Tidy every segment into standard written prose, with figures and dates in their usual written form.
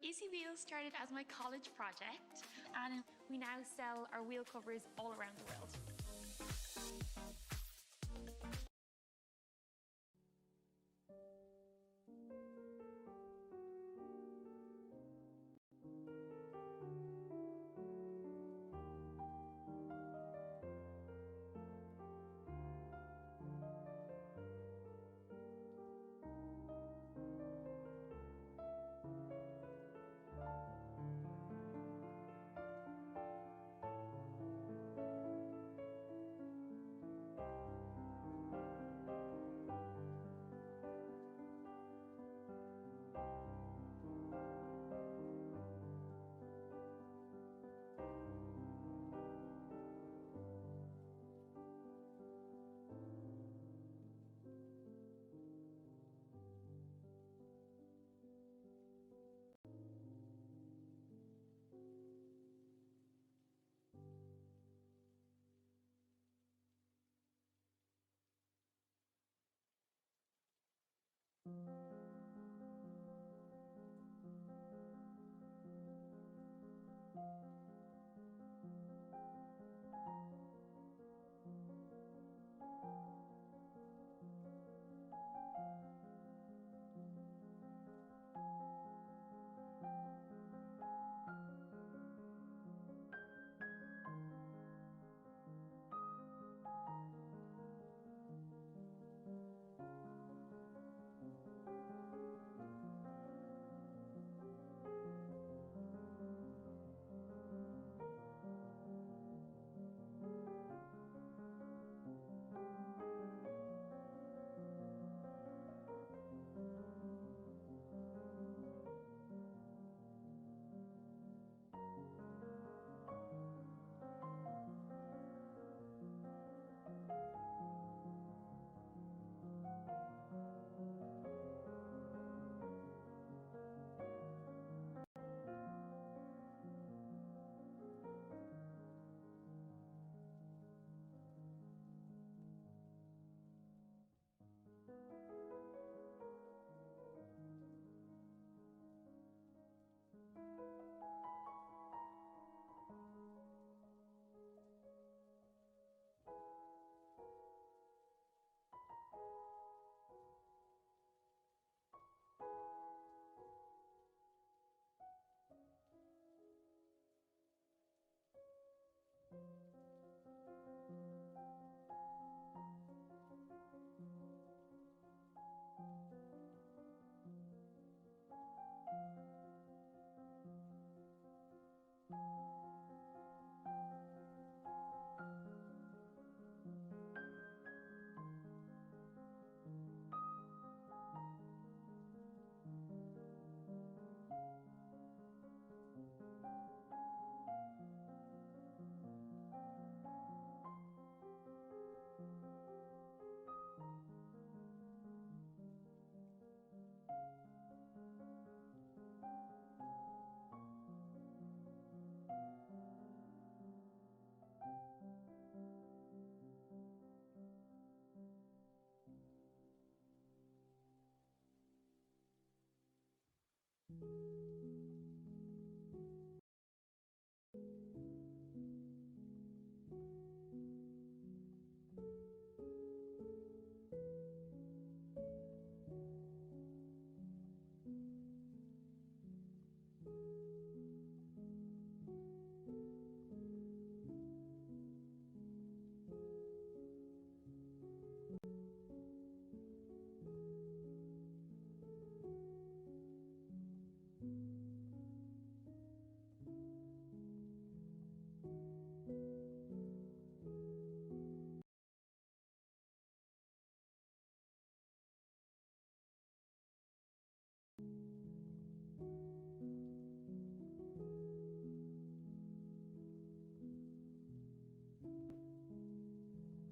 Easy Wheels started as my college project, and we now sell our wheel covers all around the world.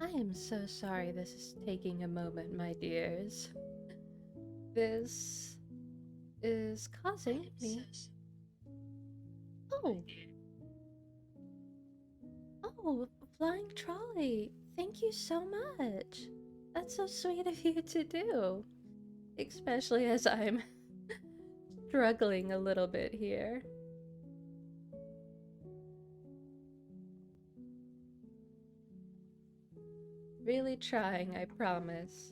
I am so sorry this is taking a moment, my dears. This is causing me. Oh, oh, flying trolley. Thank you so much. That's so sweet of you to do. Especially as I'm struggling a little bit here. Really trying, I promise.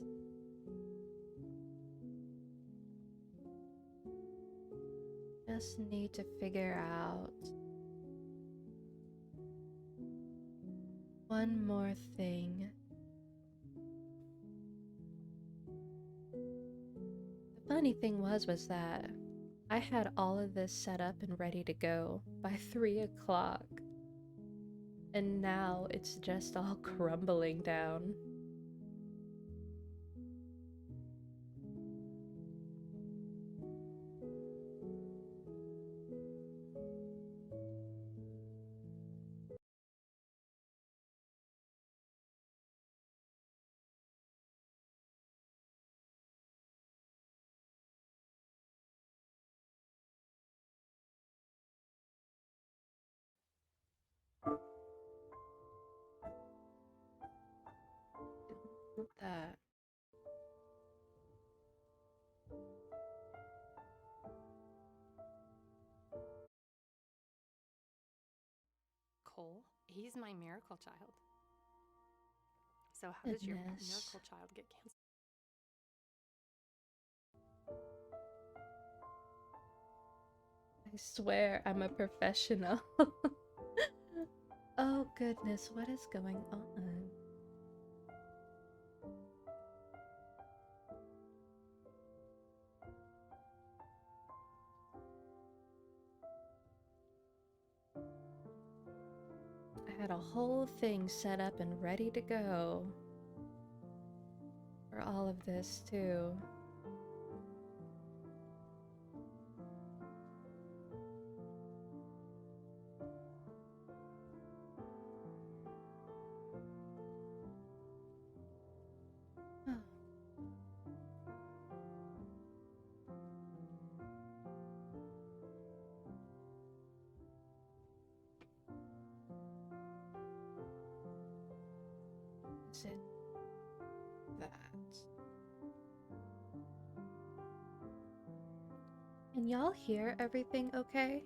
Just need to figure out one more thing. The funny thing was that I had all of this set up and ready to go by 3 o'clock. And now it's just all crumbling down. That. Cole, he's my miracle child. So how does your Goodness. miracle child get cancer? I swear I'm a professional. Oh goodness, what is going on? I had a whole thing set up and ready to go for all of this too. Oh. Is it that? Can y'all hear everything okay?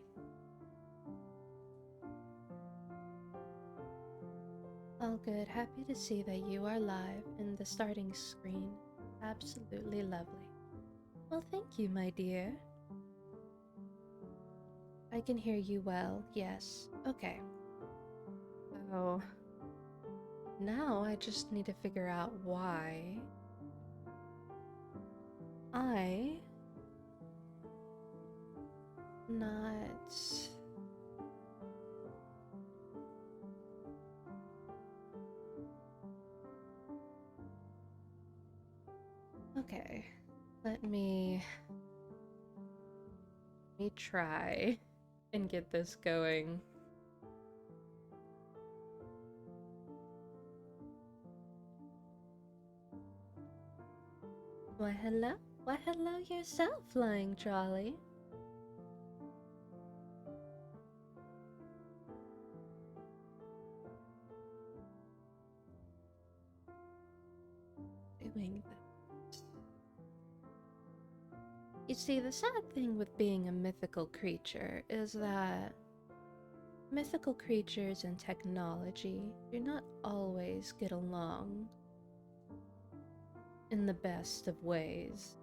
All good. Happy to see that you are live in the starting screen. Absolutely lovely. Well, thank you, my dear. I can hear you well. Yes. Okay. So now I just need to figure out why I not okay. Let me try and get this going. Why hello? Why hello yourself, Flying Trolley. Doing that. You see, the sad thing with being a mythical creature is that mythical creatures and technology do not always get along in the best of ways.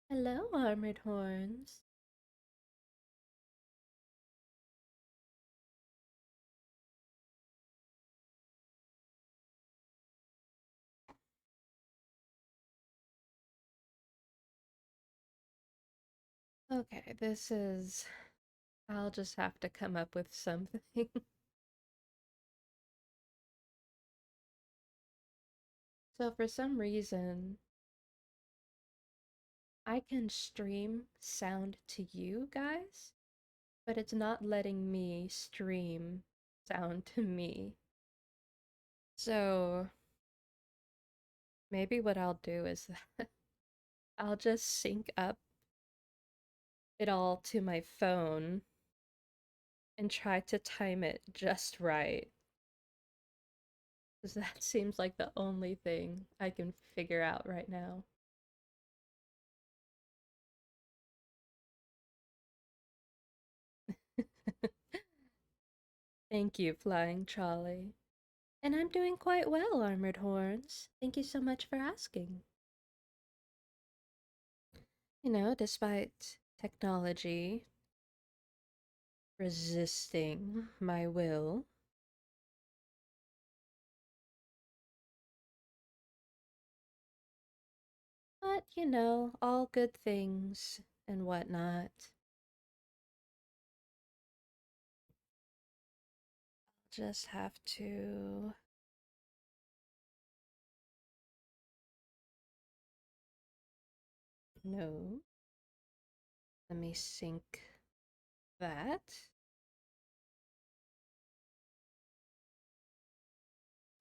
Hello, Armored Horns. Okay, this is... I'll just have to come up with something. So for some reason, I can stream sound to you guys, but it's not letting me stream sound to me. So maybe what I'll do is that I'll just sync up it all to my phone and try to time it just right. Because that seems like the only thing I can figure out right now. Thank you, Flying Trolley. And I'm doing quite well, Armored Horns. Thank you so much for asking. Despite technology resisting my will, but all good things and whatnot. Just have to. No. Let me sync that.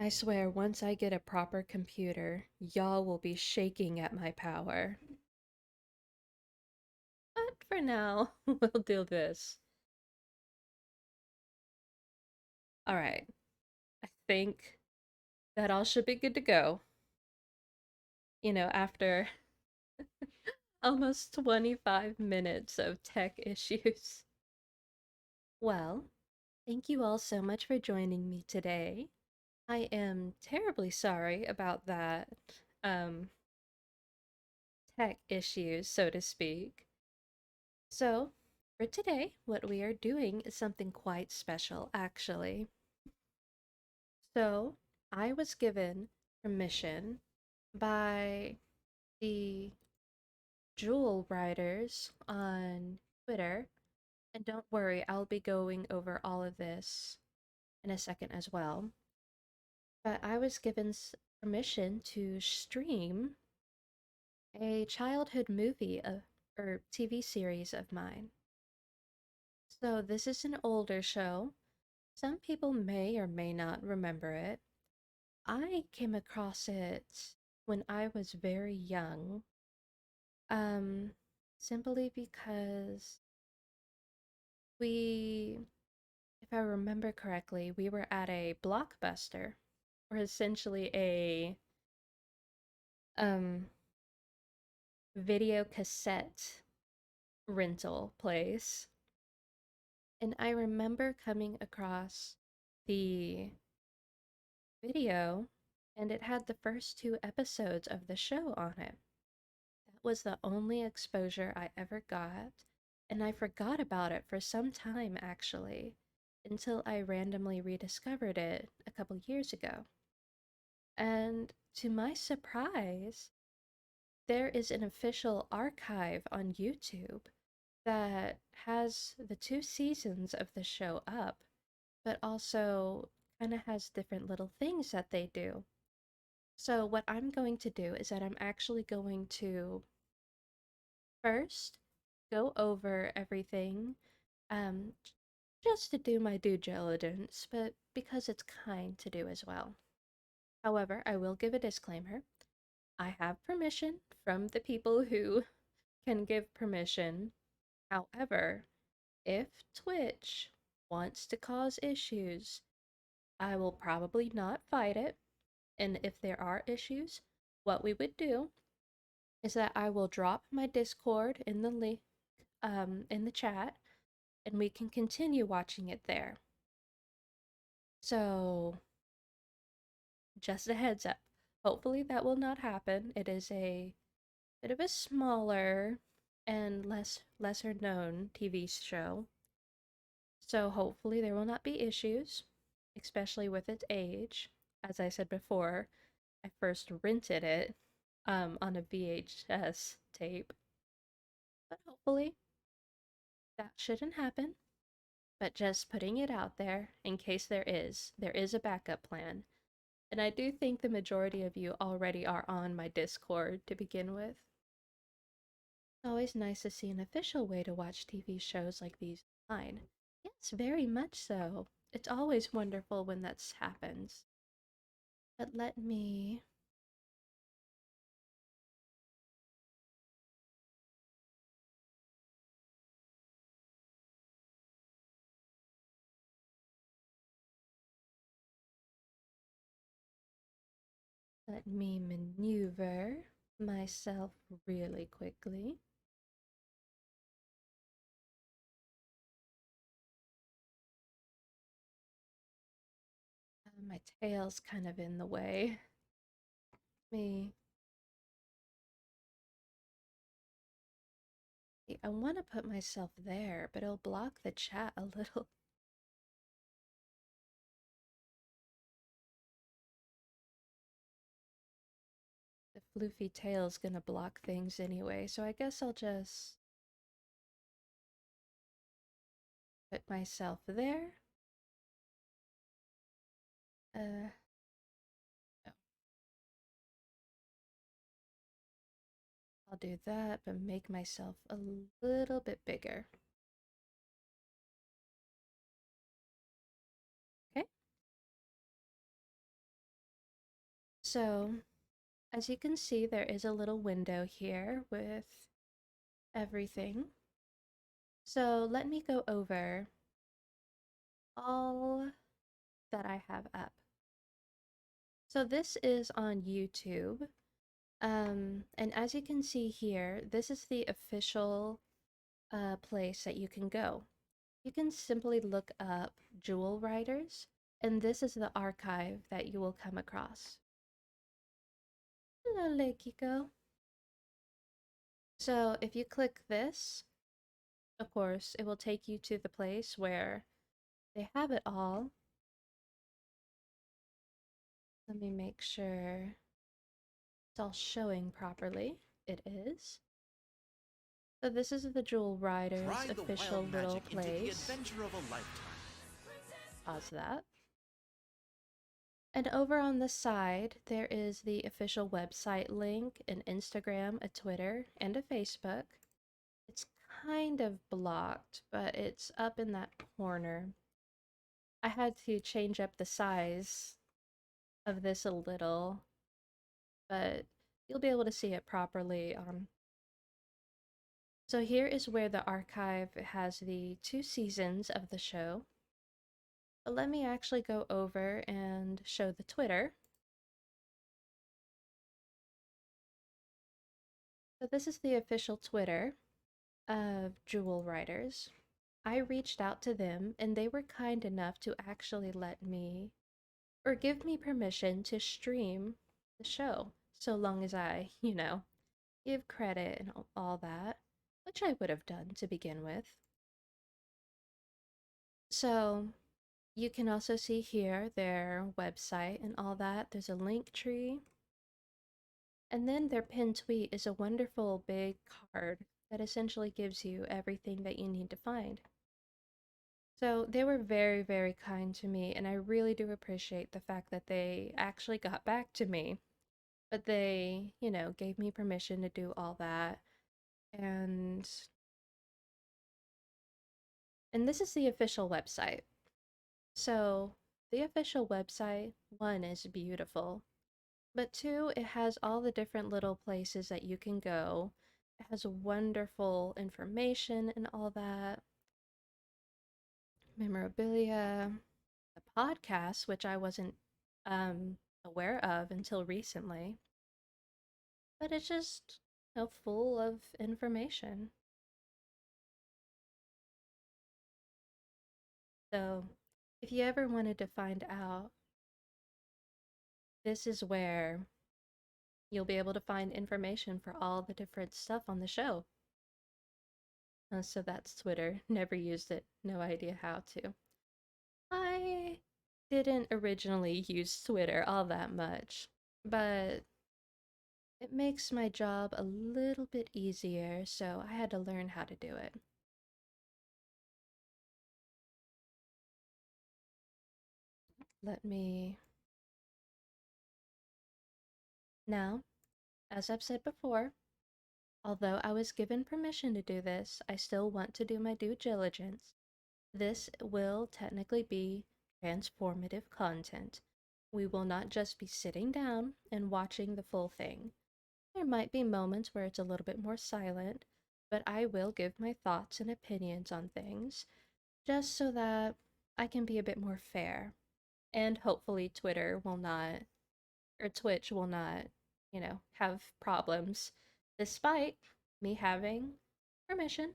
I swear, once I get a proper computer, y'all will be shaking at my power. But for now, we'll do this. Alright, I think that all should be good to go. After almost 25 minutes of tech issues. Well, thank you all so much for joining me today. I am terribly sorry about that um, tech issues, so to speak. So, for today, what we are doing is something quite special, actually. So, I was given permission by the Jewel Writers on Twitter, and don't worry, I'll be going over all of this in a second as well. But I was given permission to stream a childhood movie or TV series of mine. So this is an older show. Some people may or may not remember it. I came across it when I was very young. Um, Simply because if I remember correctly, we were at a Blockbuster, or essentially a um video cassette rental place. And I remember coming across the video, and it had the first two episodes of the show on it. That was the only exposure I ever got, and I forgot about it for some time actually, until I randomly rediscovered it a couple years ago. And to my surprise, there is an official archive on YouTube that has the two seasons of the show up, but also kind of has different little things that they do. So, what I'm going to do is that I'm actually going to first go over everything, um, just to do my due diligence, but because it's kind to do as well. However, I will give a disclaimer. I have permission from the people who can give permission. However, if Twitch wants to cause issues, I will probably not fight it. And if there are issues, what we would do is that I will drop my Discord in the link in the chat, and we can continue watching it there. So, just a heads up. Hopefully that will not happen. It is a bit of a smaller and lesser known TV show. So hopefully there will not be issues, especially with its age. As I said before, I first rented it on a VHS tape. But hopefully that shouldn't happen. But just putting it out there in case there is a backup plan. And I do think the majority of you already are on my Discord to begin with. It's always nice to see an official way to watch TV shows like these online. Yes, very much so. It's always wonderful when that happens. But let me Let me maneuver myself really quickly. My tail's kind of in the way. Me. I want to put myself there, but it'll block the chat a little. The floofy tail's gonna block things anyway, so I guess I'll just put myself there. No. I'll do that, but make myself a little bit bigger. Okay. So, as you can see, there is a little window here with everything. So let me go over all that I have up. So this is on YouTube. And as you can see here, this is the official place that you can go. You can simply look up Jewel Writers, and this is the archive that you will come across. Hello, Lekiko. So if you click this, of course, it will take you to the place where they have it all. Let me make sure it's all showing properly. It is. So this is the Jewel Riders official little place. Pause that. And over on the side, there is the official website link, an Instagram, a Twitter, and a Facebook. It's kind of blocked, but it's up in that corner. I had to change up the size of this a little, but you'll be able to see it properly. So here is where the archive has the 2 seasons of the show. But let me actually go over and show the Twitter. So this is the official Twitter of Jewel Writers. I reached out to them and they were kind enough to actually let me, or give me permission to stream the show, so long as I, give credit and all that, which I would have done to begin with. So you can also see here their website and all that. There's a link tree. And then their pinned tweet is a wonderful big card that essentially gives you everything that you need to find. So they were very, very kind to me, and I really do appreciate the fact that they actually got back to me. But they, gave me permission to do all that. And this is the official website. So the official website, one, is beautiful. But two, it has all the different little places that you can go. It has wonderful information and all that. Memorabilia, the podcast, which I wasn't aware of until recently. But it's just full of information. So if you ever wanted to find out, this is where you'll be able to find information for all the different stuff on the show. So that's Twitter. Never used it. No idea how to. I didn't originally use Twitter all that much, but it makes my job a little bit easier, so I had to learn how to do it. Let me... Now, as I've said before, although I was given permission to do this, I still want to do my due diligence. This will technically be transformative content. We will not just be sitting down and watching the full thing. There might be moments where it's a little bit more silent, but I will give my thoughts and opinions on things, just so that I can be a bit more fair. And hopefully Twitter will not or Twitch will not, have problems, despite me having permission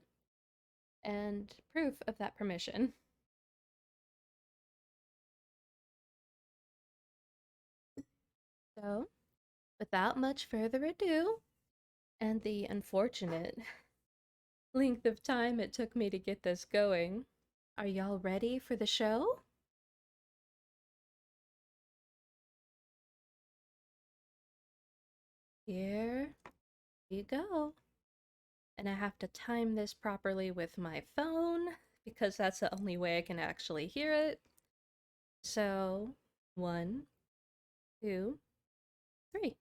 and proof of that permission. So, without much further ado, and the unfortunate length of time it took me to get this going, are y'all ready for the show? Here we go. And I have to time this properly with my phone because that's the only way I can actually hear it. So, 1, 2, 3.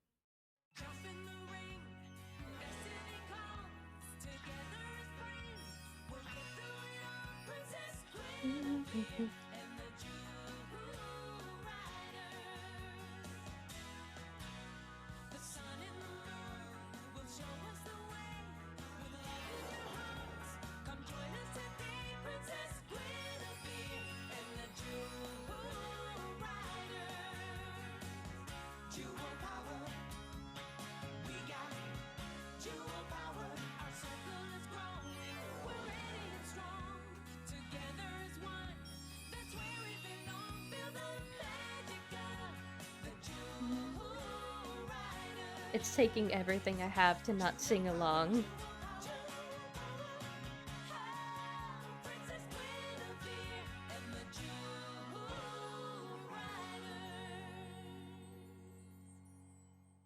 It's taking everything I have to not sing along.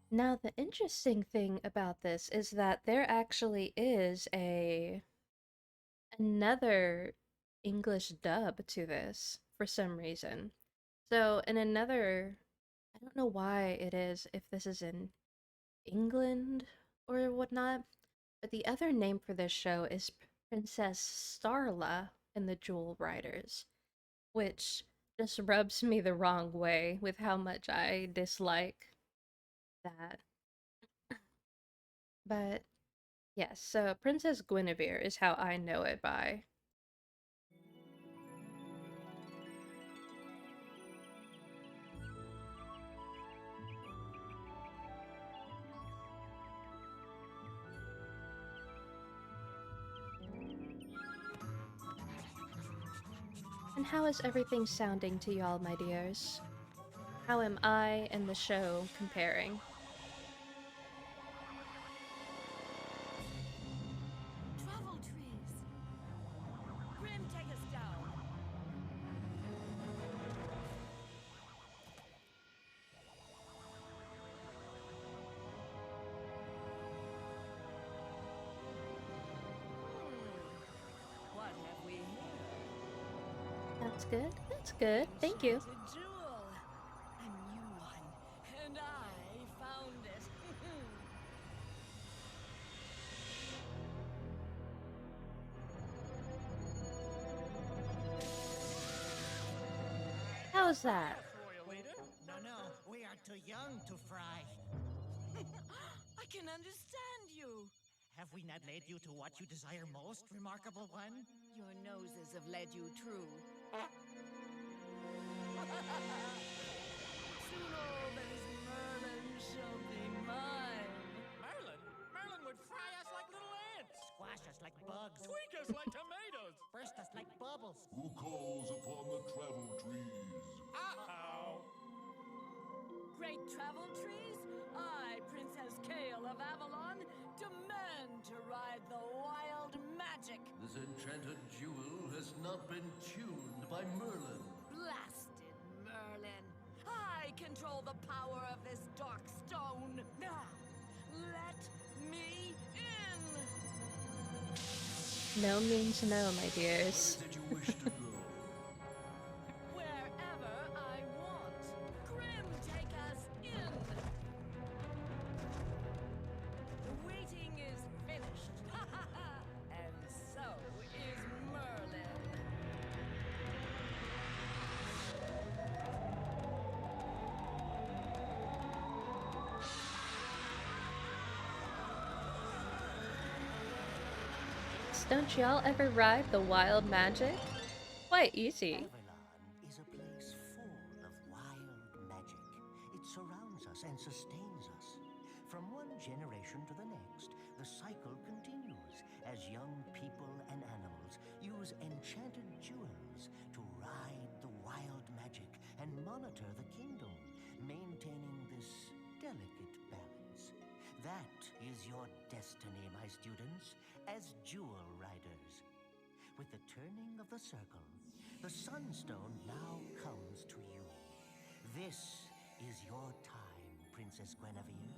Now, the interesting thing about this is that there actually is another English dub to this for some reason. So, in another, I don't know why it is, if this is in England or whatnot, but the other name for this show is Princess Starla in the Jewel Riders, which just rubs me the wrong way with how much I dislike that. But yes, so Princess Guinevere is how I know it by. And how is everything sounding to y'all, my dears? How am I and the show comparing? Travel trees. Grim, take us down. What have we here? That's good. That's good. Thank you. Enchanted jewel. A new one. And I found it. How's that? Royal leader. No, we are too young to fry. I can understand you. Have we not led you to what you desire most, remarkable one? Your noses have led you true. Soon all that is Merlin shall be mine. Merlin? Merlin would fry us like little ants. Squash us like bugs. Tweak us like tomatoes. Burst us like bubbles. Who calls upon the travel trees? Uh-oh. Great travel trees, I, Princess Kale of Avalon, demand to ride the wild magic. This enchanted jewel has not been tuned by Merlin. Blasted Merlin. I control the power of this dark stone. Now, let me in. No means no, my dears. Where did you wish to go? Wherever I want. Grim, take us in. The waiting is finished. And so is Merlin. Don't y'all ever ride the wild magic? Quite easy. Avalon is a place full of wild magic. It's surrounds us and sustains us. From one generation to the next, the cycle continues as young people and animals use enchanted jewels to ride the wild magic and monitor the kingdom, maintaining this delicate balance. That is your destiny, my students, as jewel riders. With the turning of the circle, the Sunstone now comes to you. This is your time, Princess Guinevere.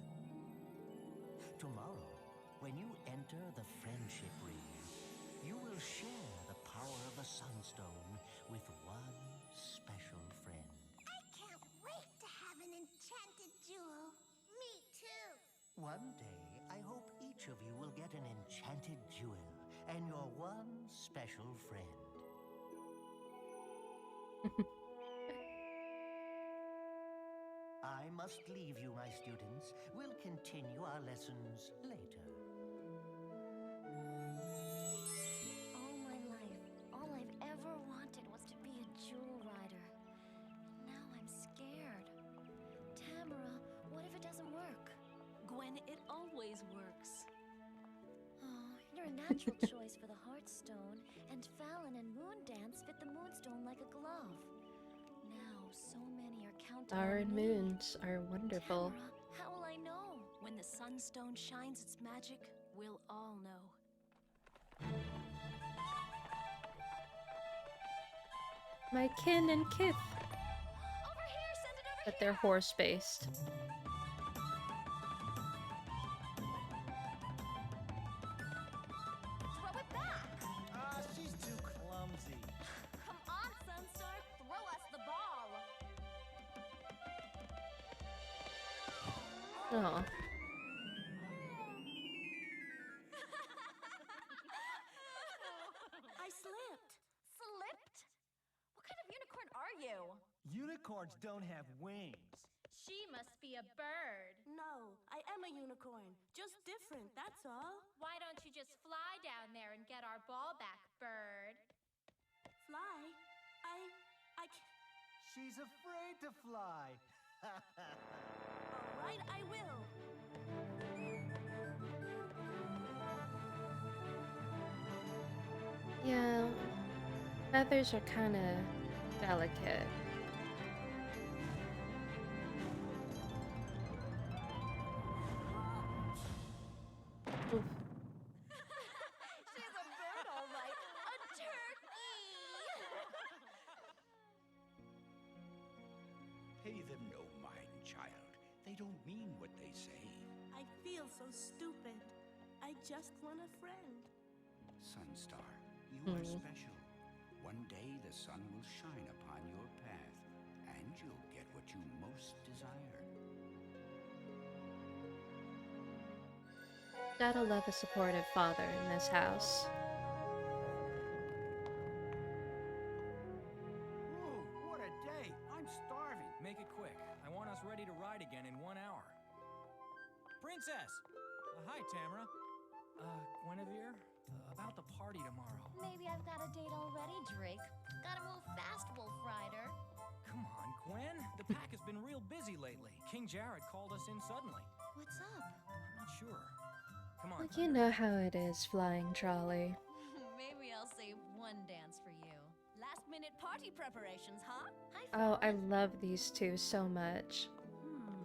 Tomorrow, when you enter the Friendship Ring, you will share the power of the Sunstone with one special friend. I can't wait to have an enchanted jewel. Me too. One day, I hope each of you will get an enchanted jewel and your one special friend. I must leave you, my students. We'll continue our lessons later. All my life, all I've ever wanted was to be a jewel rider. Now I'm scared. Tamara, what if it doesn't work? Gwen, it always works. Oh, you're a natural choice for the Heartstone, and Fallon and Moondance fit the Moonstone like a glove. Now, so many are counting Star on and me. moons are wonderful. Tamara, how will I know? When the Sunstone shines its magic, we'll all know. My kin and kith. Over here, send it over But here. they're horse-based. Throw it back. She's too clumsy. Come on, Sunstar, throw us the ball. Oh. I slipped. Slipped? What kind of unicorn are you? Unicorns don't have wings. She must be a bird. No, I am a unicorn. Just different, that's all. Why don't you just fly down there and get our ball back, bird? Fly? I can't. She's afraid to fly. All right, I will. Yeah, feathers are kind of delicate. Oof. She's a bird, all right. A turkey! Pay them no mind, child. They don't mean what they say. I feel so stupid. I just want a friend. Sunstar, you are special. One day the sun will shine upon your path, and you'll get what you most desire. Gotta love a supportive father in this house. Ooh, what a day. I'm starving. Make it quick. I want us ready to ride again in 1 hour. Princess! Hi, Tamara. Guinevere? About the party tomorrow. Maybe I've got a date already, Drake. Gotta move fast, Wolf Rider. Come on, Gwen. The pack has been real busy lately. King Jared called us in suddenly. What's up? I'm not sure. Come on. Like, you know how it is flying trolley. Maybe I'll save one dance for you. Last-minute party preparations, huh? Oh, I love these two so much.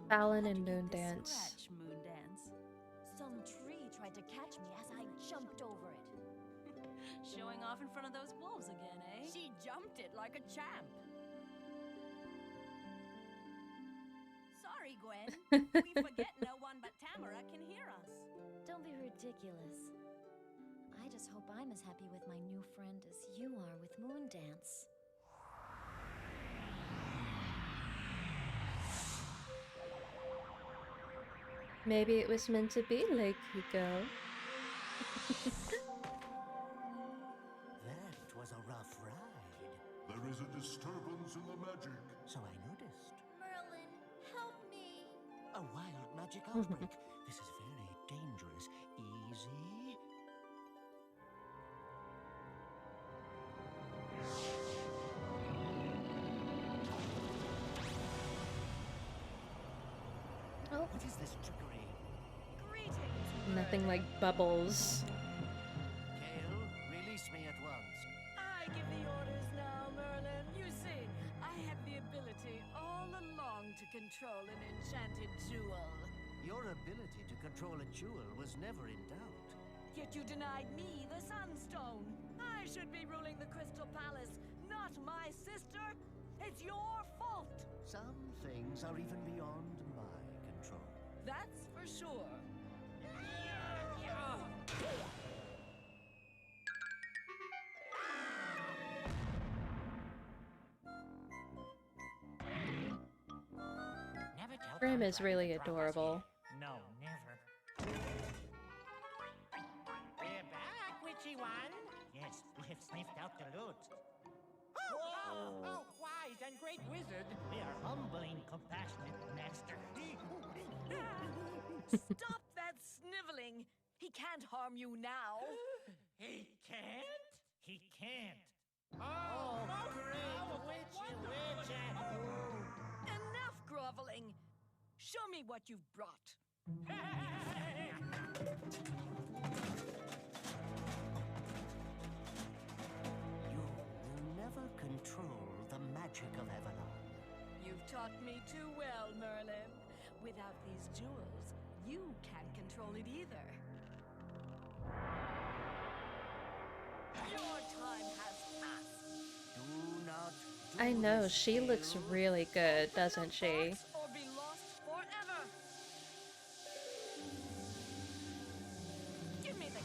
Fallon and Moondance. Scratch, Moondance. Some tree tried to catch me as I jumped over it. Showing off in front of those wolves again, eh? She jumped it like a champ. Sorry, Gwen. We forget no one but Tamara can hear us. Don't be ridiculous. I just hope I'm as happy with my new friend as you are with Moondance. Maybe it was meant to be, Lake Hugo. That was a rough ride. There is a disturbance in the magic. So I noticed. Merlin, help me! A wild magic outbreak. This is very dangerous. Easy. Oh. What is this trickery? Greetings, Nothing like bubbles. Kale, release me at once. I give the orders now, Merlin. You see, I have the ability all along to control an enchanted jewel. Your ability to control a jewel was never in doubt. Yet you denied me the Sunstone. I should be ruling the Crystal Palace, not my sister. It's your fault. Some things are even beyond my control. That's for sure. Never tell Grim is contractor really to drop us adorable. here. No, never. We're back, witchy one. Yes, we have sniffed out the loot. Oh, wise and great wizard. We are humbling, compassionate master. Stop that sniveling. He can't harm you now. He can't? He can't. Oh, great witchy witch. Enough groveling. Show me what you've brought. You will never control the magic of Avalon. You've taught me too well, Merlin. Without these jewels, you can't control it either. Your time has passed. Do not I know, she looks really good, doesn't she? Or be lost forever. Give me the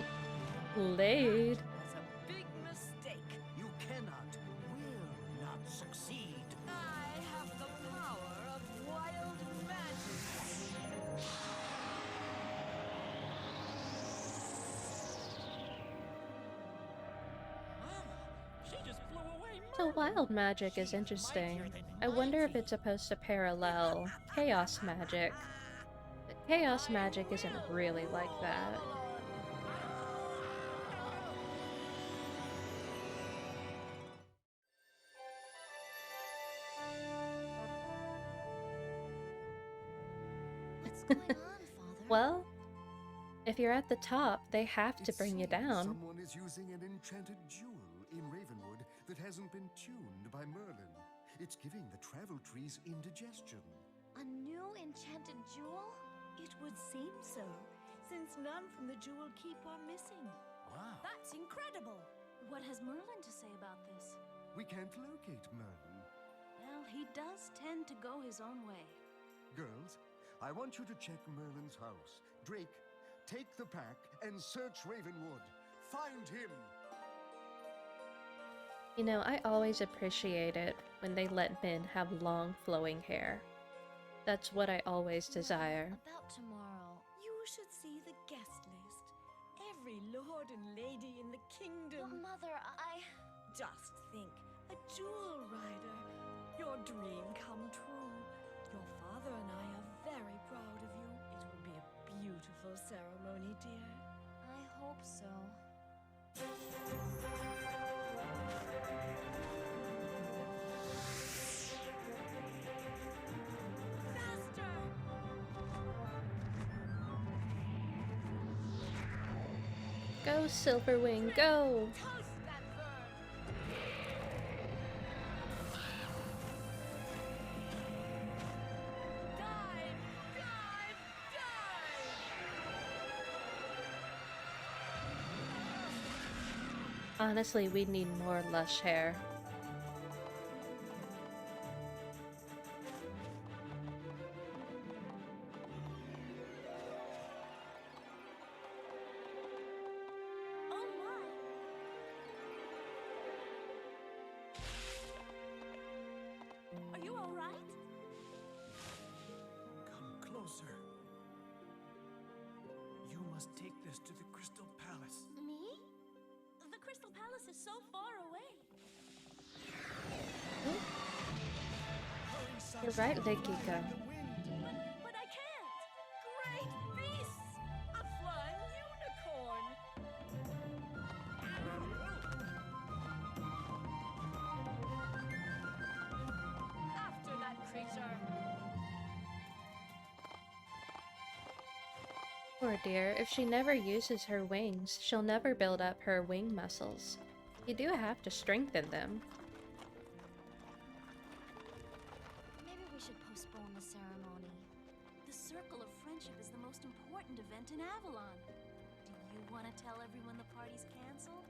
key. Laid. That's a big mistake. You cannot, will not succeed. I have the power of wild magic. She just flew away. So wild magic is interesting. I wonder if it's supposed to parallel chaos magic. But chaos magic isn't really like that. What's going on, Father? Well, if you're at the top, they have to bring you down. Someone is using an enchanted jewel in Ravenwood that hasn't been tuned by Merlin. It's giving the travel trees indigestion. A new enchanted jewel? It would seem so, since none from the Jewel Keep are missing. Wow. That's incredible. What has Merlin to say about this? We can't locate Merlin. Well, he does tend to go his own way. Girls, I want you to check Merlin's house. Drake, take the pack and search Ravenwood. Find him! You know, I always appreciate it when they let men have long flowing hair. That's what I always desire. About tomorrow. You should see the guest list. Every lord and lady in the But kingdom. Mother, Just think, a jewel rider. Your dream come true. Your father and I are very proud of you. It will be a beautiful ceremony, dear. I hope so. Faster! Go, Silverwing, go! Toast that bird! Dive! Dive! Dive! Honestly, we need more lush hair. Oh my! Are you all right? Come closer. You must take this to the Crystal Palace. Me? The Crystal Palace is so far away. You're right, Lekika. But I can't! Great beasts! A flying unicorn! After Poor dear, if she never uses her wings, she'll never build up her wing muscles. You do have to strengthen them. Maybe we should postpone the ceremony. The Circle of Friendship is the most important event in Avalon. Do you want to tell everyone the party's canceled?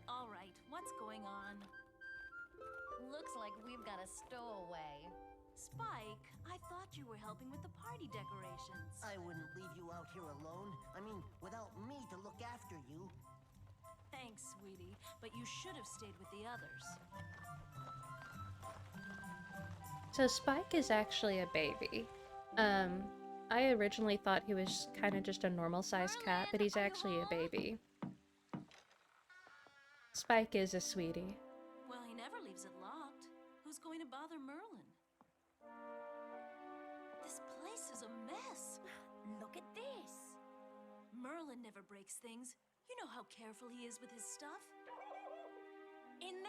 All right, what's going on? Looks like we've got a stowaway. Spike, I thought you were helping with the party decorations. I wouldn't leave you out here alone. I mean, without me to look after you. Thanks, sweetie, but you should have stayed with the others. So Spike is actually a baby. I originally thought he was kind of just a normal-sized cat, but he's actually a baby. Spike is a sweetie. Well, he never leaves it locked. Who's going to bother Merlin? This place is a mess. Look at this. Merlin never breaks things. You know how careful he is with his stuff. In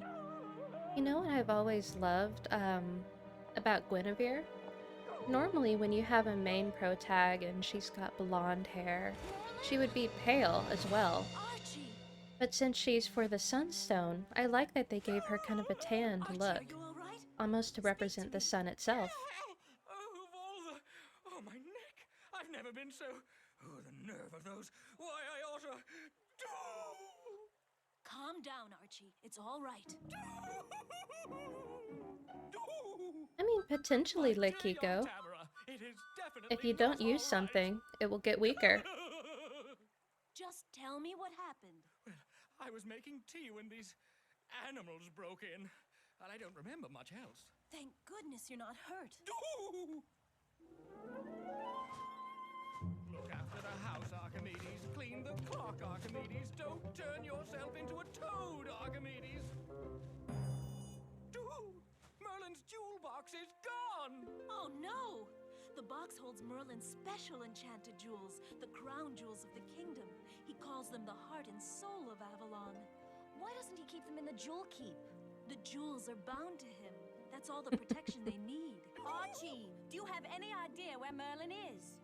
there. You know what I've always loved about Guinevere? Normally when you have a main protag and she's got blonde hair, she would be pale as well. Archie! But since she's for the Sunstone, I like that they gave her kind of a tanned look, almost to represent the sun itself. Oh, my neck! I've never been so... Oh, the nerve of those. Why, I oughta... Calm down, Archie. It's all right. I mean, potentially, Likiko. If you don't use something, it will get weaker. Just tell me what happened. Well, I was making tea when these animals broke in. And I don't remember much else. Thank goodness you're not hurt. Look after the house, Archimedes. Clean the clock, Archimedes. Don't turn yourself into a toad, Archimedes. Merlin's jewel box is gone! Oh no! The box holds Merlin's special enchanted jewels, the crown jewels of the kingdom. He calls them the heart and soul of Avalon. Why doesn't he keep them in the jewel keep? The jewels are bound to him. That's all the protection they need. Archie, do you have any idea where Merlin is?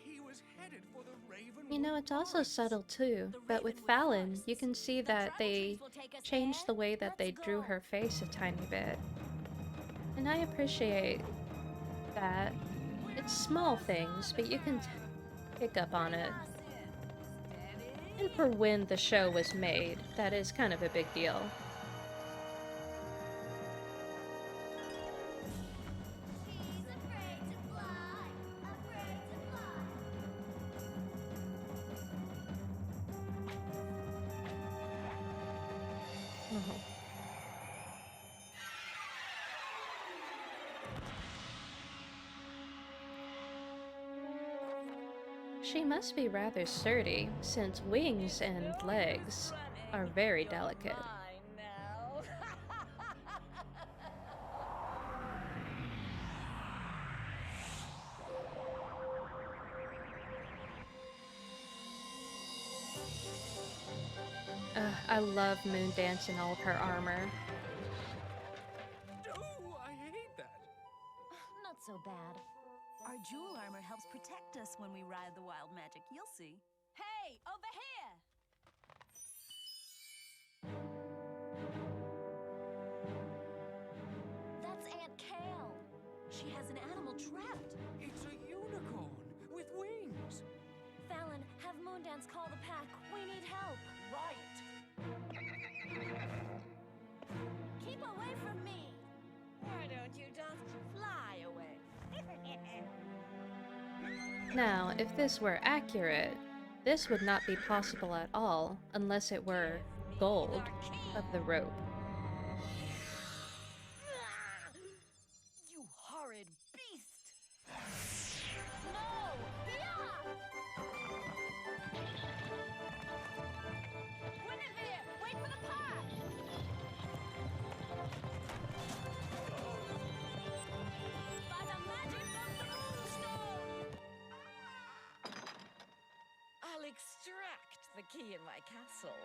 He was headed for the Raven. You know, it's also subtle too, but with Fallon, you can see that they changed the way that they drew her face a tiny bit. And I appreciate that. It's small things, but you can pick up on it. And for when the show was made, that is kind of a big deal. She must be rather sturdy, since wings and legs are very delicate. I love Moondance in all of her armor. I hate that. Not so bad. Our jewel armor helps protect us when we ride the wild magic. You'll see. Hey, over here! That's Aunt Kale. She has an animal trapped. It's a unicorn with wings. Fallon, have Moondance call the pack. We need help. Right. Keep away from me. Why don't you just fly away? Now, if this were accurate, this would not be possible at all unless it were gold of the rope. You horrid beast! No! Guinevere, wait for the pack! By the magic of the moonstone! I'll extract the key in my castle.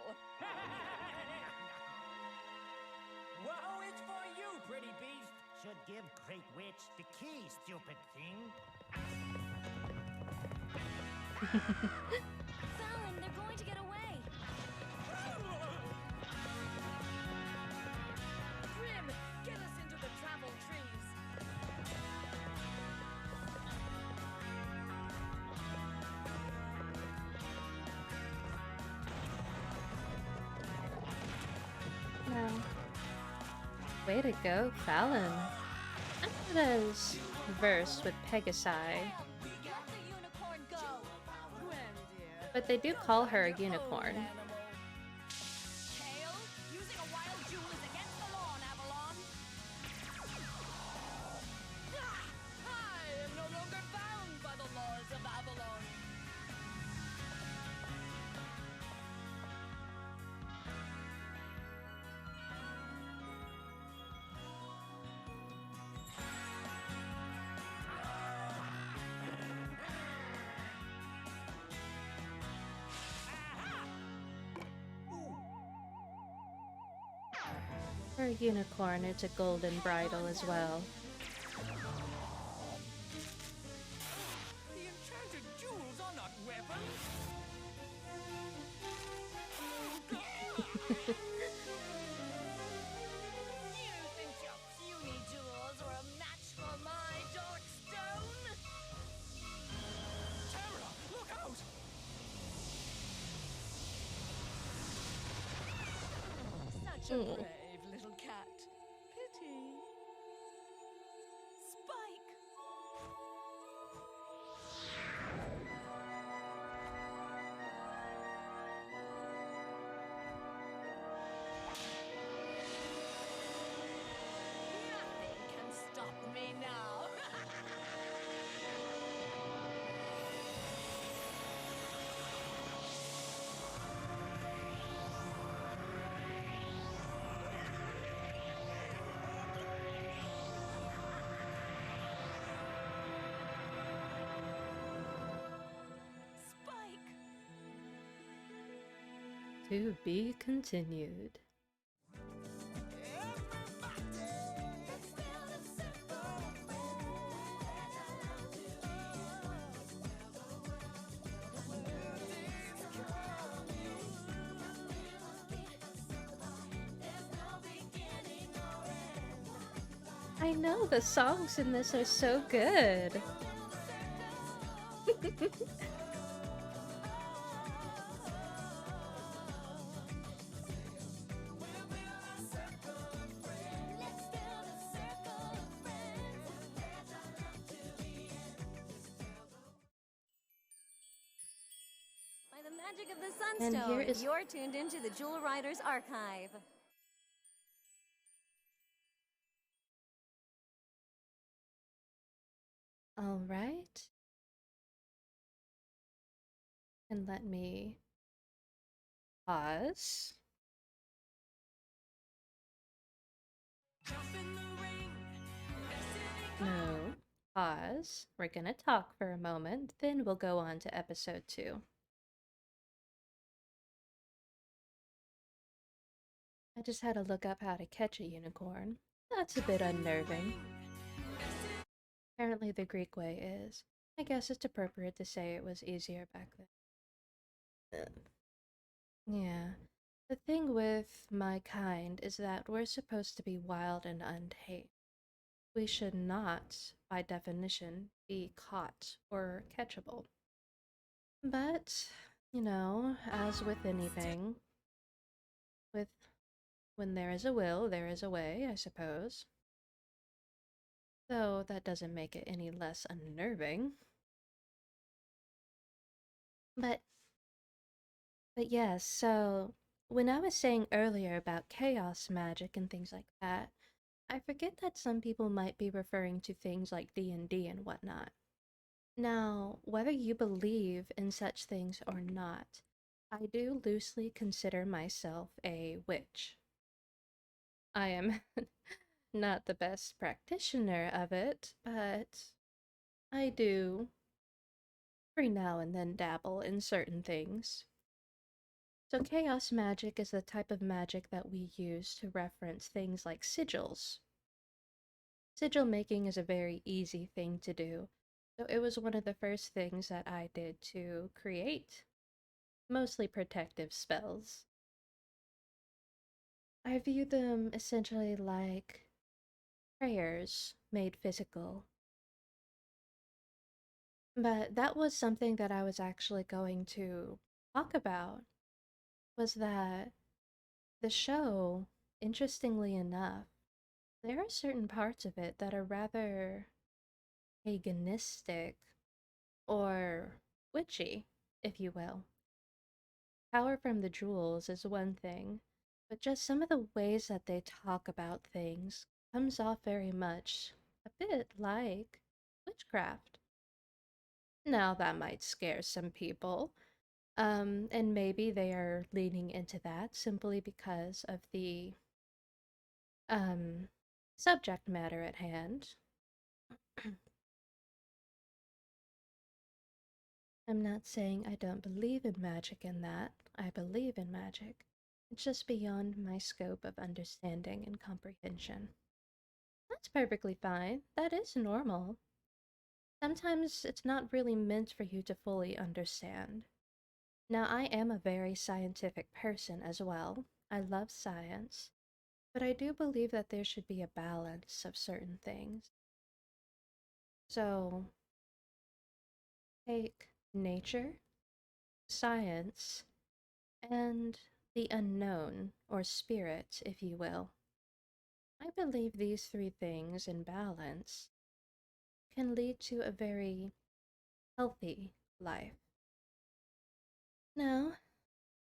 Whoa, it's for you, pretty beast. Should give Great Witch the key, stupid thing. Fallon, they're going to get away. Grim, get us into the travel trees. No. Way to go, Fallon. I'm not as versed with Pegasi, Let the unicorn go. Gwen, dear. but they do call her a unicorn. Tail, using a wild jewel is against the law in Avalon. I am no longer bound by the laws of Avalon. For a unicorn, it's a golden bridle as well. The enchanted jewels are not weapons. You think your puny jewels were a match for my dark stone? Tamara, look out! Such a brave little cat. Pity. Spike! Nothing can stop me now. Spike! To be continued. I know, the songs in this are so good. By the magic of the And Sunstone, here is- you're tuned into the Jewel Riders Archive. All right. And let me pause. No, pause. We're gonna talk for a moment, then we'll go on to episode 2. I just had to look up how to catch a unicorn. That's a bit unnerving. Apparently the Greek way is. I guess it's appropriate to say it was easier back then. Yeah. The thing with my kind is that we're supposed to be wild and untamed. We should not, by definition, be caught or catchable. But, you know, as with anything, when there is a will, there is a way, I suppose. Though that doesn't make it any less unnerving. But yes, so when I was saying earlier about chaos magic and things like that, I forget that some people might be referring to things like D&D and whatnot. Now, whether you believe in such things or not, I do loosely consider myself a witch. I am not the best practitioner of it, but I do every now and then dabble in certain things. So chaos magic is the type of magic that we use to reference things like sigils. sigil making is a very easy thing to do. So it was one of the first things that I did to create mostly protective spells. I view them essentially like prayers made physical. But that was something that I was actually going to talk about, was that the show, interestingly enough, there are certain parts of it that are rather paganistic or witchy, if you will. Power from the jewels is one thing, but just some of the ways that they talk about things comes off very much a bit like witchcraft. Now that might scare some people, and maybe they are leaning into that simply because of the um subject matter at hand. I'm not saying I don't believe in magic in that. I believe in magic. It's just beyond my scope of understanding and comprehension. That's perfectly fine. That is normal. Sometimes it's not really meant for you to fully understand. Now, I am a very scientific person as well. I love science. But I do believe that there should be a balance of certain things. So, take nature, science, and the unknown, or spirit, if you will. I believe these three things in balance can lead to a very healthy life. Now,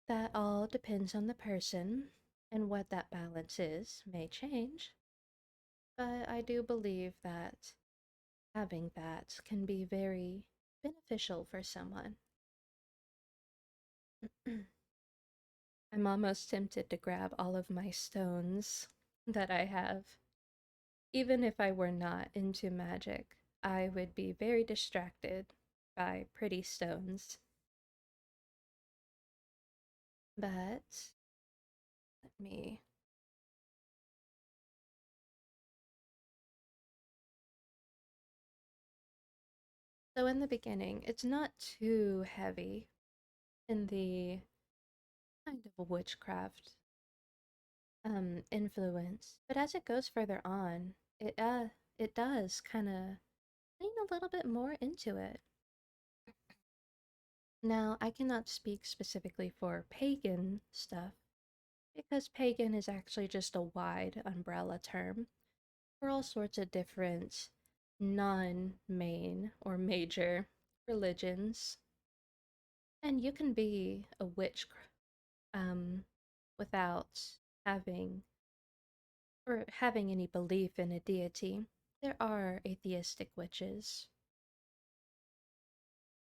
that all depends on the person, and what that balance is may change, but I do believe that having that can be very beneficial for someone. I'm almost tempted to grab all of my stones that I have. Even if I were not into magic, I would be very distracted by pretty stones. But let me. So, in the beginning, it's not too heavy in the kind of witchcraft influence, but as it goes further on, it does kind of lean a little bit more into it. Now, I cannot speak specifically for pagan stuff because pagan is actually just a wide umbrella term for all sorts of different non-main or major religions. And you can be a witch without having having any belief in a deity. There are atheistic witches.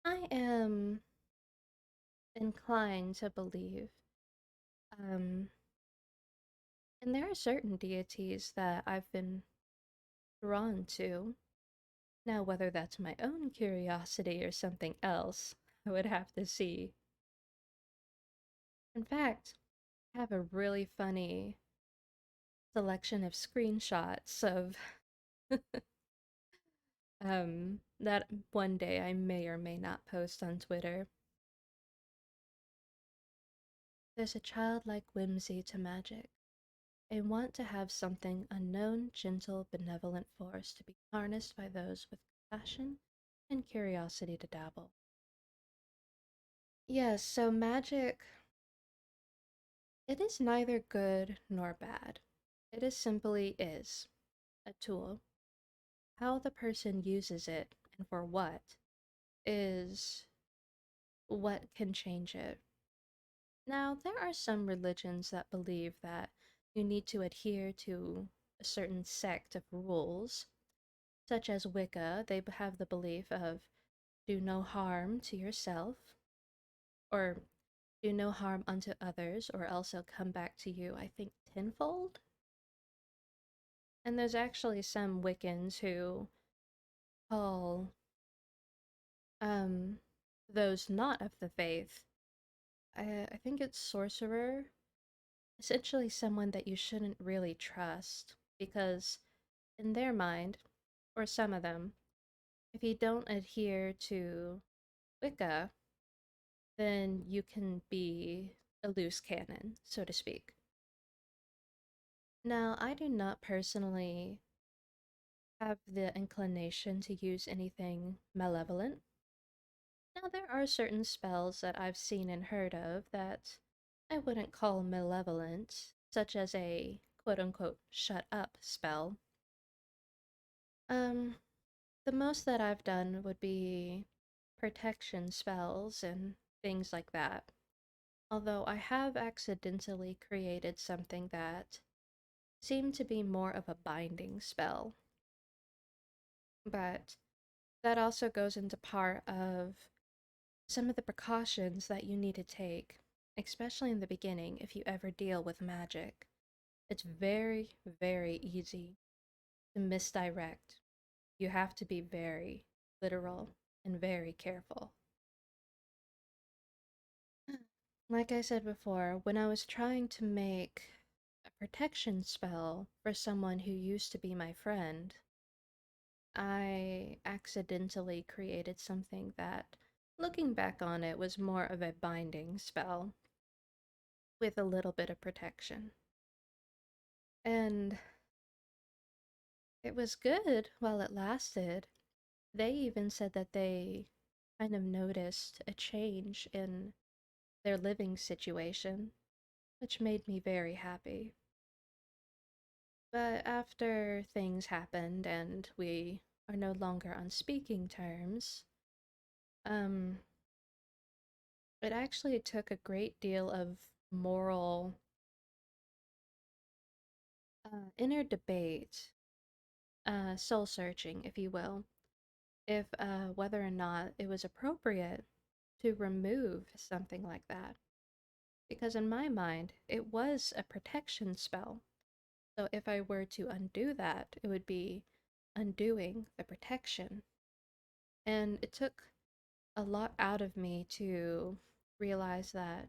I am inclined to believe, and there are certain deities that I've been drawn to. Now, whether that's my own curiosity or something else, I would have to see. In fact, I have a really funny selection of screenshots of that one day I may or may not post on Twitter. There's a childlike whimsy to magic, a want to have something unknown, gentle, benevolent force to be harnessed by those with compassion and curiosity to dabble. Yes, so magic, it is neither good nor bad. It is simply is a tool. How the person uses it and for what is what can change it. Now, there are some religions that believe that you need to adhere to a certain sect of rules, such as Wicca. They have the belief of do no harm to yourself, or do no harm unto others, or else it'll come back to you, I think, tenfold. And there's actually some Wiccans who call those not of the faith, I think it's sorcerer, essentially someone that you shouldn't really trust because in their mind, or some of them, if you don't adhere to Wicca, then you can be a loose cannon, so to speak. Now, I do not personally have the inclination to use anything malevolent. Now, there are certain spells that I've seen and heard of that I wouldn't call malevolent, such as a quote unquote shut up spell. The most that I've done would be protection spells and things like that. Although I have accidentally created something that seemed to be more of a binding spell. But that also goes into part of some of the precautions that you need to take, especially in the beginning if you ever deal with magic. It's very, very easy to misdirect. You have to be very literal and very careful. Like I said before, when I was trying to make a protection spell for someone who used to be my friend, I accidentally created something that, looking back on it, was more of a binding spell with a little bit of protection. And it was good while it lasted. They even said that they kind of noticed a change in their living situation, which made me very happy. But after things happened and we are no longer on speaking terms, it actually took a great deal of moral inner debate, soul searching, if you will, if whether or not it was appropriate to remove something like that. Because in my mind, it was a protection spell. So if I were to undo that, it would be undoing the protection. And it took a lot out of me to realize that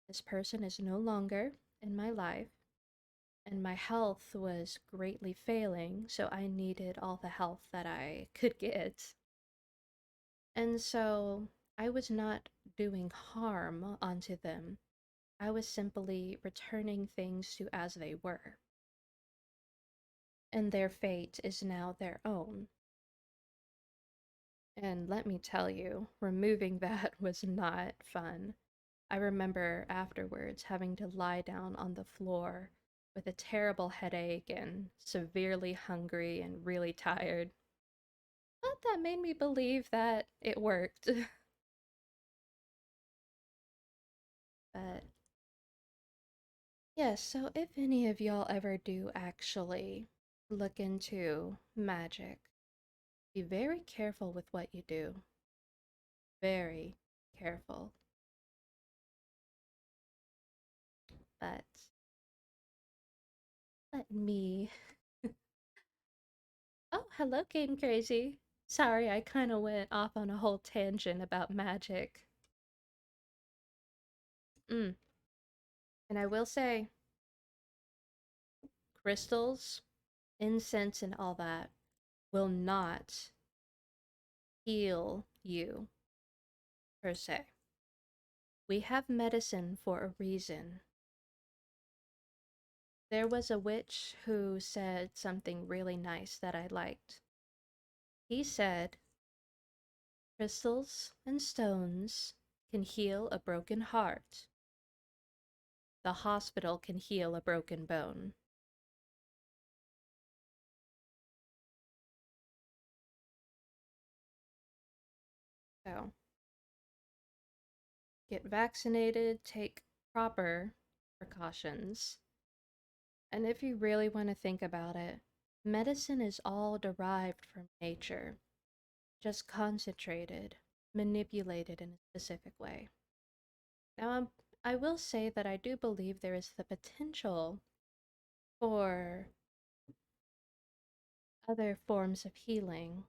this person is no longer in my life and my health was greatly failing, so I needed all the health that I could get. And so I was not doing harm onto them. I was simply returning things to as they were. And their fate is now their own. And let me tell you, removing that was not fun. I remember afterwards having to lie down on the floor with a terrible headache and severely hungry and really tired. But that made me believe that it worked. But yes, so if any of y'all ever do actually look into magic, be very careful with what you do. Very careful. But let me. Oh, hello, Game Crazy. Sorry, I kind of went off on a whole tangent about magic. And I will say, crystals, incense, and all that will not heal you, per se. We have medicine for a reason. There was a witch who said something really nice that I liked. He said, crystals and stones can heal a broken heart. The hospital can heal a broken bone. So, get vaccinated, take proper precautions. And if you really want to think about it, medicine is all derived from nature, just concentrated, manipulated in a specific way. Now, I will say that I do believe there is the potential for other forms of healing,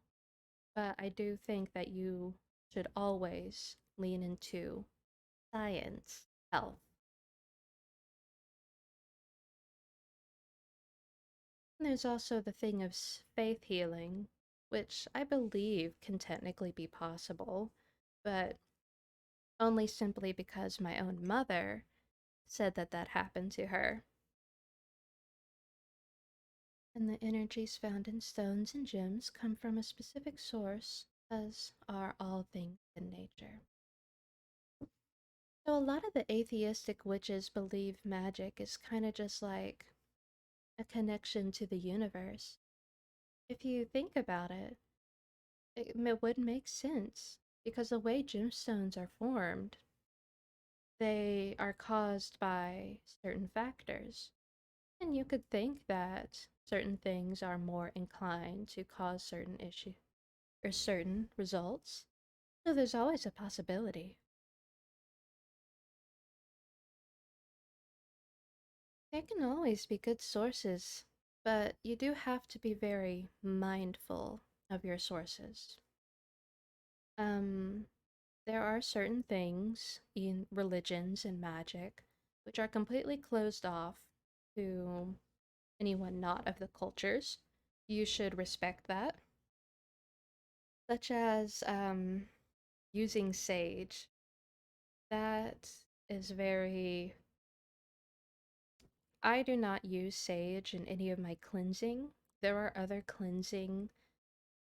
but I do think that you should always lean into science, health. There's also the thing of faith healing, which I believe can technically be possible, but only simply because my own mother said that that happened to her. And the energies found in stones and gems come from a specific source, as are all things in nature. So a lot of the atheistic witches believe magic is kind of just like a connection to the universe. If you think about it, it would make sense because the way gemstones are formed, they are caused by certain factors. And you could think that certain things are more inclined to cause certain issue or certain results. So there's always a possibility. There can always be good sources, but you do have to be very mindful of your sources. There are certain things in religions and magic which are completely closed off to anyone not of the cultures. You should respect that. Such as using sage. That is very. I do not use sage in any of my cleansing. There are other cleansing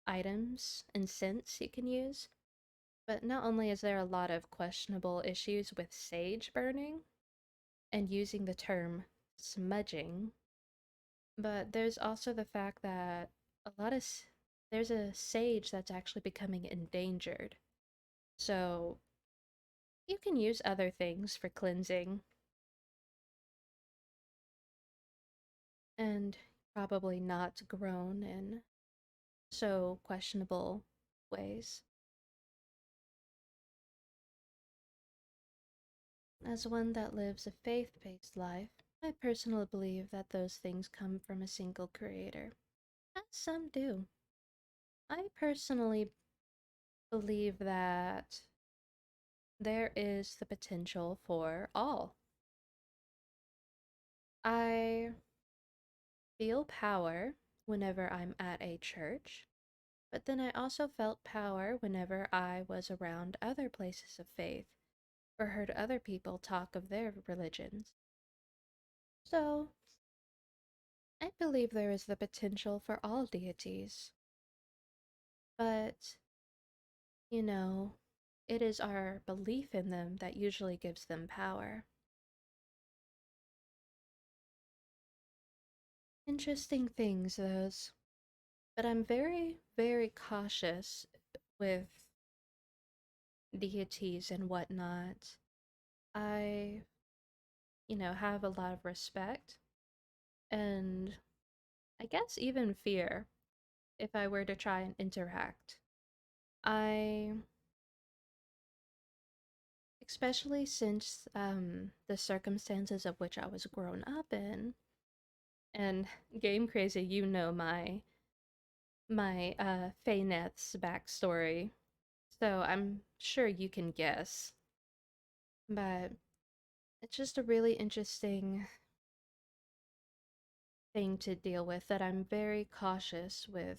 items and scents you can use, but not only is there a lot of questionable issues with sage burning and using the term smudging, but there's also the fact that a lot of there's a sage that's actually becoming endangered. So you can use other things for cleansing and probably not grown in so questionable ways. As one that lives a faith based life, I personally believe that those things come from a single creator, as some do. I personally believe that there is the potential for all. I feel power whenever I'm at a church, but then I also felt power whenever I was around other places of faith or heard other people talk of their religions. So, I believe there is the potential for all deities. But, you know, it is our belief in them that usually gives them power. Interesting things, those. But I'm very, very cautious with deities and whatnot. I, have a lot of respect and I guess even fear if I were to try and interact. I, especially since the circumstances of which I was grown up in, and Game Crazy, you know my Fayneth's backstory, so I'm sure you can guess. But it's just a really interesting thing to deal with that I'm very cautious with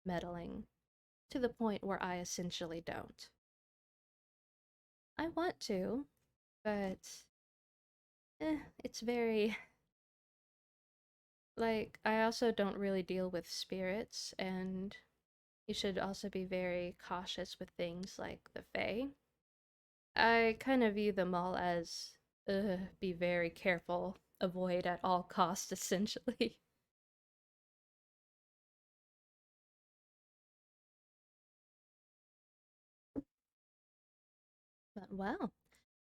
meddling to the point where I essentially don't. I want to, but it's very like I also don't really deal with spirits, and you should also be very cautious with things like the Fae. I kind of view them all as be very careful, avoid at all costs, essentially. But wow,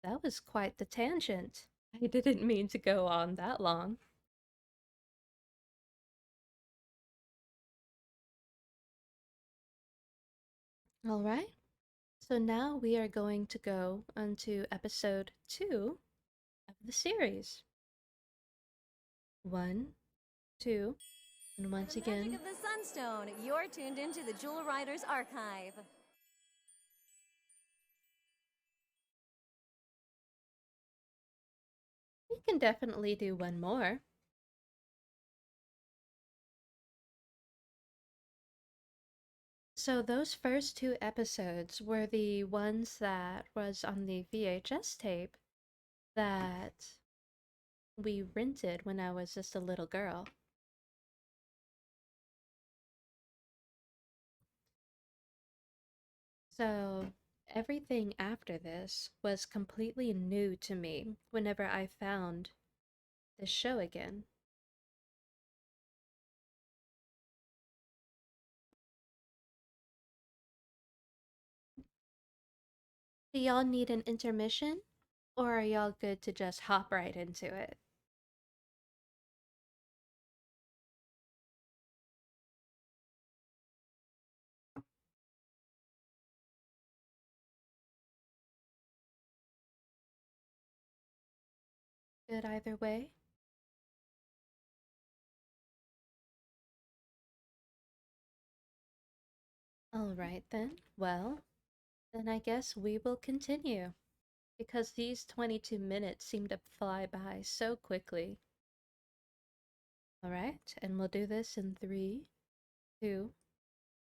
that was quite the tangent. I didn't mean to go on that long. All right. So now we are going to go onto episode 2 of the series. 1, 2, and once again, Magic of the Sunstone, you're tuned into the Jewel Riders Archive. we can definitely do one more. So those first two episodes were the ones that was on the VHS tape that we rented when I was just a little girl. So everything after this was completely new to me whenever I found this show again. Do y'all need an intermission? Or are y'all good to just hop right into it? Good either way? Alright then, well, then I guess we will continue, because these 22 minutes seem to fly by so quickly. Alright, and we'll do this in 3, 2,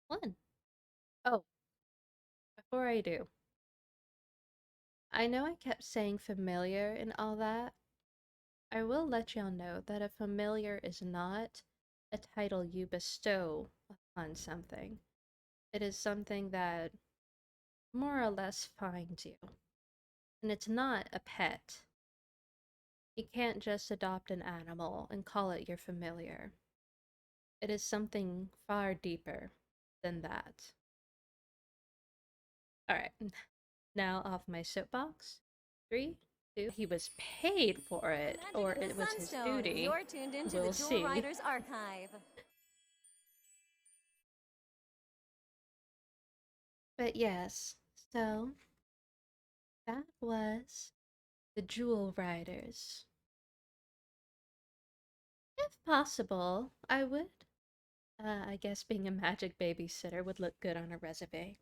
1. Oh, before I do, I know I kept saying familiar and all that. I will let y'all know that a familiar is not a title you bestow upon something. It is something that more or less finds you. And it's not a pet. You can't just adopt an animal and call it your familiar. It is something far deeper than that. Alright, now off my soapbox. 3, 2, he was paid for it, or it was his duty. You're tuned into We'll the Jewel see. Riders Archive. But yes, so that was the Jewel Riders. If possible, I would. I guess being a magic babysitter would look good on a resume.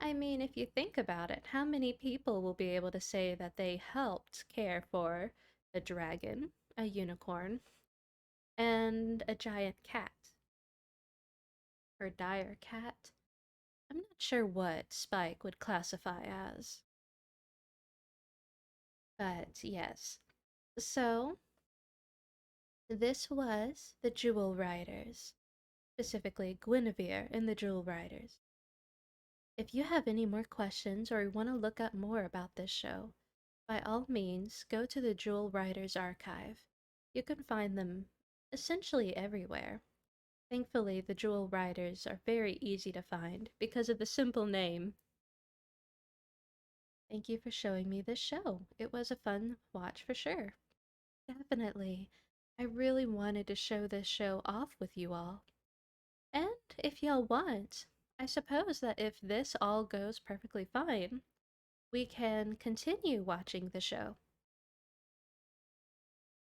I mean, if you think about it, how many people will be able to say that they helped care for a dragon, a unicorn, and a giant cat? Or dire cat? I'm not sure what Spike would classify as. But yes. So, this was the Jewel Riders, specifically Guinevere and the Jewel Riders. If you have any more questions or want to look up more about this show, by all means, go to the Jewel Riders archive. You can find them essentially everywhere. Thankfully, the Jewel Riders are very easy to find because of the simple name. Thank you for showing me this show. It was a fun watch for sure. Definitely. I really wanted to show this show off with you all. And if y'all want, I suppose that if this all goes perfectly fine, we can continue watching the show.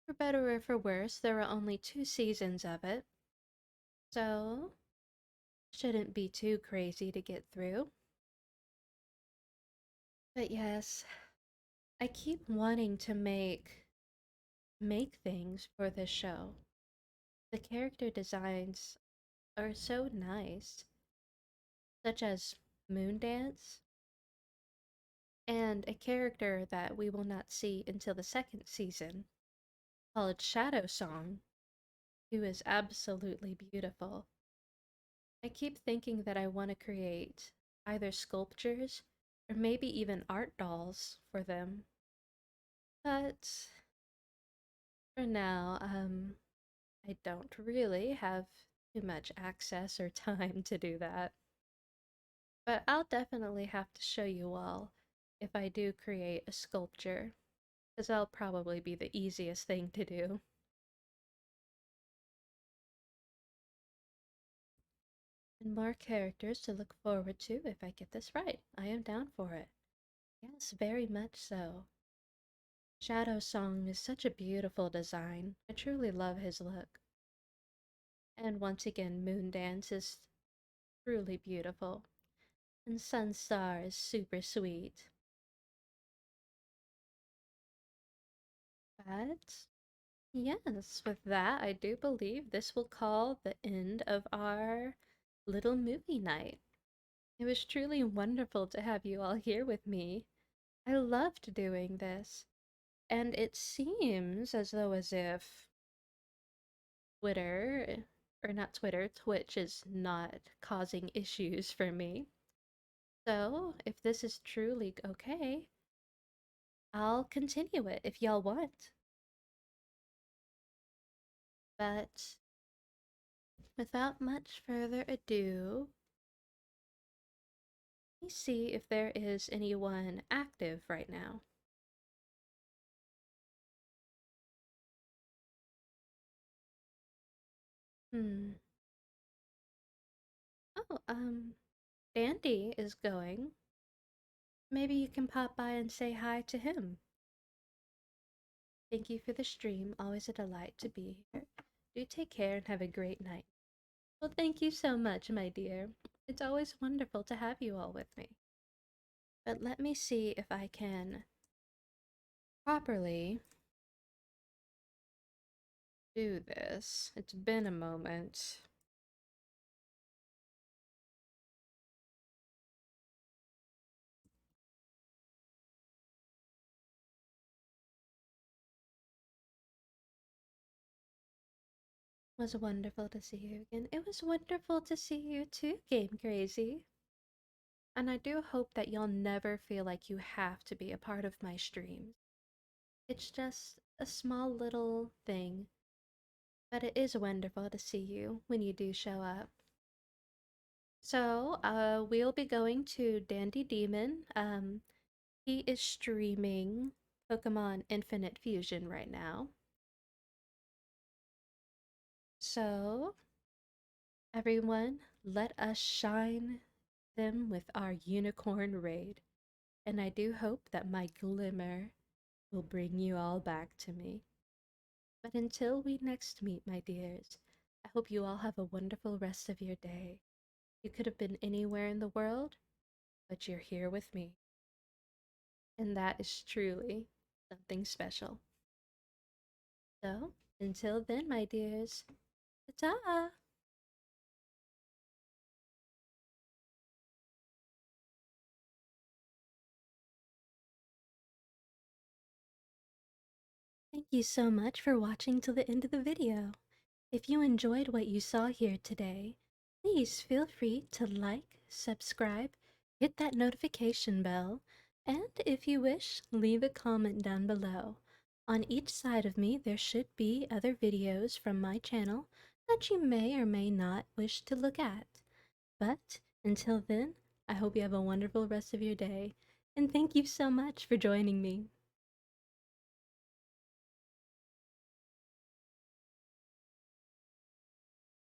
For better or for worse, there are only 2 seasons of it, so shouldn't be too crazy to get through. But yes, I keep wanting to make things for this show. The character designs are so nice, such as Moondance, and a character that we will not see until the 2nd season, called Shadow Song, who is absolutely beautiful. I keep thinking that I want to create either sculptures or maybe even art dolls for them. But for now, I don't really have too much access or time to do that. But I'll definitely have to show you all if I do create a sculpture, because that'll probably be the easiest thing to do. And more characters to look forward to if I get this right. I am down for it. Yes, very much so. Shadow Song is such a beautiful design. I truly love his look. And once again, Moondance is truly beautiful. And Sunstar is super sweet. But yes, with that, I do believe this will call the end of our little movie night. It was truly wonderful to have you all here with me. I loved doing this. And it seems as though as if Twitter, or not Twitter, Twitch is not causing issues for me. So, if this is truly okay, I'll continue it if y'all want. But without much further ado, let me see if there is anyone active right now. Oh, Dandy is going. Maybe you can pop by and say hi to him. Thank you for the stream. Always a delight to be here. Do take care and have a great night. Well, thank you so much, my dear. It's always wonderful to have you all with me. But let me see if I can properly do this. It's been a moment. It was wonderful to see you again. It was wonderful to see you too, Game Crazy. And I do hope that you'll never feel like you have to be a part of my streams. It's just a small little thing, but it is wonderful to see you when you do show up. So, we'll be going to Dandy Demon. He is streaming Pokemon Infinite Fusion right now. So, everyone, let us shine them with our unicorn raid. And I do hope that my glimmer will bring you all back to me. But until we next meet, my dears, I hope you all have a wonderful rest of your day. You could have been anywhere in the world, but you're here with me. And that is truly something special. So, until then, my dears, ta-ta! Thank you so much for watching till the end of the video. If you enjoyed what you saw here today, please feel free to like, subscribe, hit that notification bell, and if you wish, leave a comment down below. On each side of me there should be other videos from my channel that you may or may not wish to look at. But until then, I hope you have a wonderful rest of your day, and thank you so much for joining me.